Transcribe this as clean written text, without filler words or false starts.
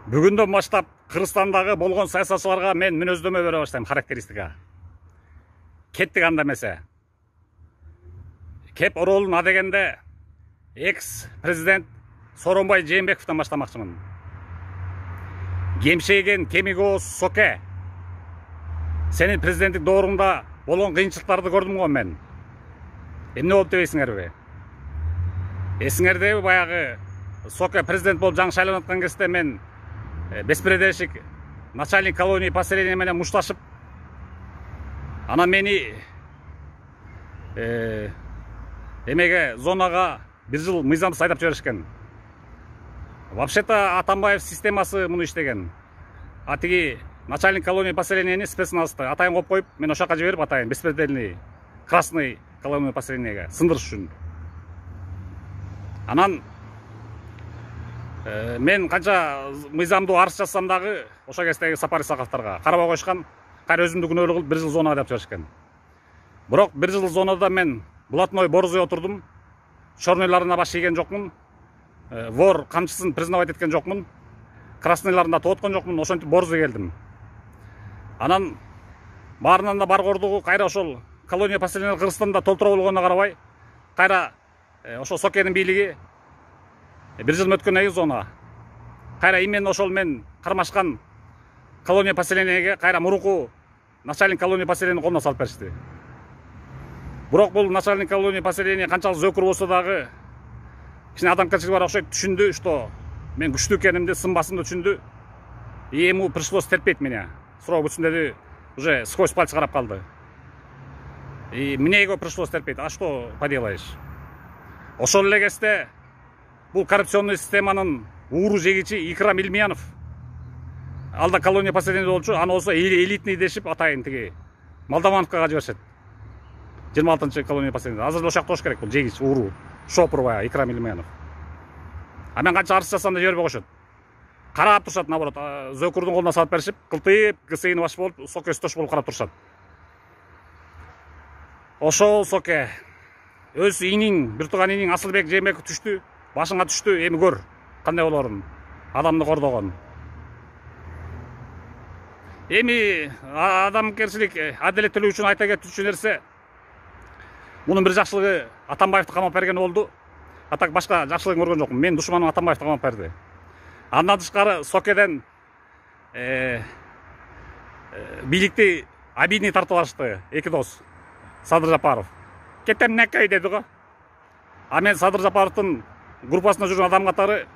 Бүгүндөн баштап Кыргызстандагы болгон саясатчыларга мен мүнөздөмө бере баштайм, характеристика. Кеттик анда эмесе. Кеп оролун адегенде экс-президент Сооронбай Жээнбековдон баштамакчымын. Кемшейген кемиги ооз Соке. Сенин президенттик доорунда болгон кыйынчылыктарды көрдүм го мен. Эмне болуп дебейсиңерби? Эсиңердеби баягы Соке президент болуп жаңы шайланып аткан кезде мен беспредельщик начальник колонии поселения менен мушташып, анан мени эмеге зонага 1 жыл мыйзамсыз айдап жиберишкен. Вообще-то Атамбаев системасы муну иштеген. А тиги начальник колонии поселениени спецназды атайын коюп коюп, мен ошака жиберип атайын беспредельный красный колония поселениеге сындырыш үчүн. Анан мен канча мыйзамдуу арыз жазсам дагы ошо кездеги Сапар Исаковторго карабай коюшкан. Кайра өзүмдү күнөөлүү кылып 1 жыл зонага деп жиберишкен. Бирок 1 жыл зонада мен блатной борзой отурдум. Чорнойларына баш ийген жокмун. Вор камчысын признавать эткен жокмун. Краснойларында тооткон жокмун. Ошентип борзой келдим. Анан баарынан да бар кордугу кайра ошол колония поселения Кыргызстанда толтура болгонуна карабай, кайра ошо Сокенин бийлиги 1 жыл өткөндөн кийин зона. Кайра именно ошол мен кармашкан колония поселениеге кайра мурунку начальник колония поселениени колуна салып беришти. Бирок бул начальник колония поселения канчалык зөкүр болсо дагы кичине адамгерчилиги бар окшойт, түшүндү, что мен күчтүү экенимди, сынбасымды түшүндү. И ему пришлось терпеть меня. Срок бүтүндө уже сквозь пальцы карап калды. И мне его пришлось терпеть. А что поделаешь? Ошол эле кезде бул коррупционный системанын ууру жегичи Икрам Илмиянов алда колония поселения болчу, аны болсо элитный дешип атайын тиги Молдавановкага жиберишет. 26-чы колония поселения. Азыр ошол жакта болуш керек бул жегич ууру. Шопур баягы Икрам Илмиянов. А мен канча арыз жазсам да жибербей коюшат. Карап турушат, наоборот, зөкүрдүн колуна салып беришип, кылтыйып, кысыйын баш болуп, Соке үстөш болуп карап турушат. Ошол Соке өз иниң, бир тууган иниң Асылбек Жээнбеков түштү, башыңа түштү, эми көр кандай болорун. Адамды кордогон. Эми адамгерчилик, адилеттүүлүк үчүн айта кетүүчү нерсе, мунун бир жакшылыгы Атамбаевди камап берген болду. А так башка жакшылыгын көргөн жокмун. Мен душманым Атамбаевди камап берди. Андан тышкары Сокеден бийликти обидный тартып алышты эки дос. Садыр Жапаров. Кетем некей деди го. А мен Садыр Жапаровдун группасында жүргөн адам катары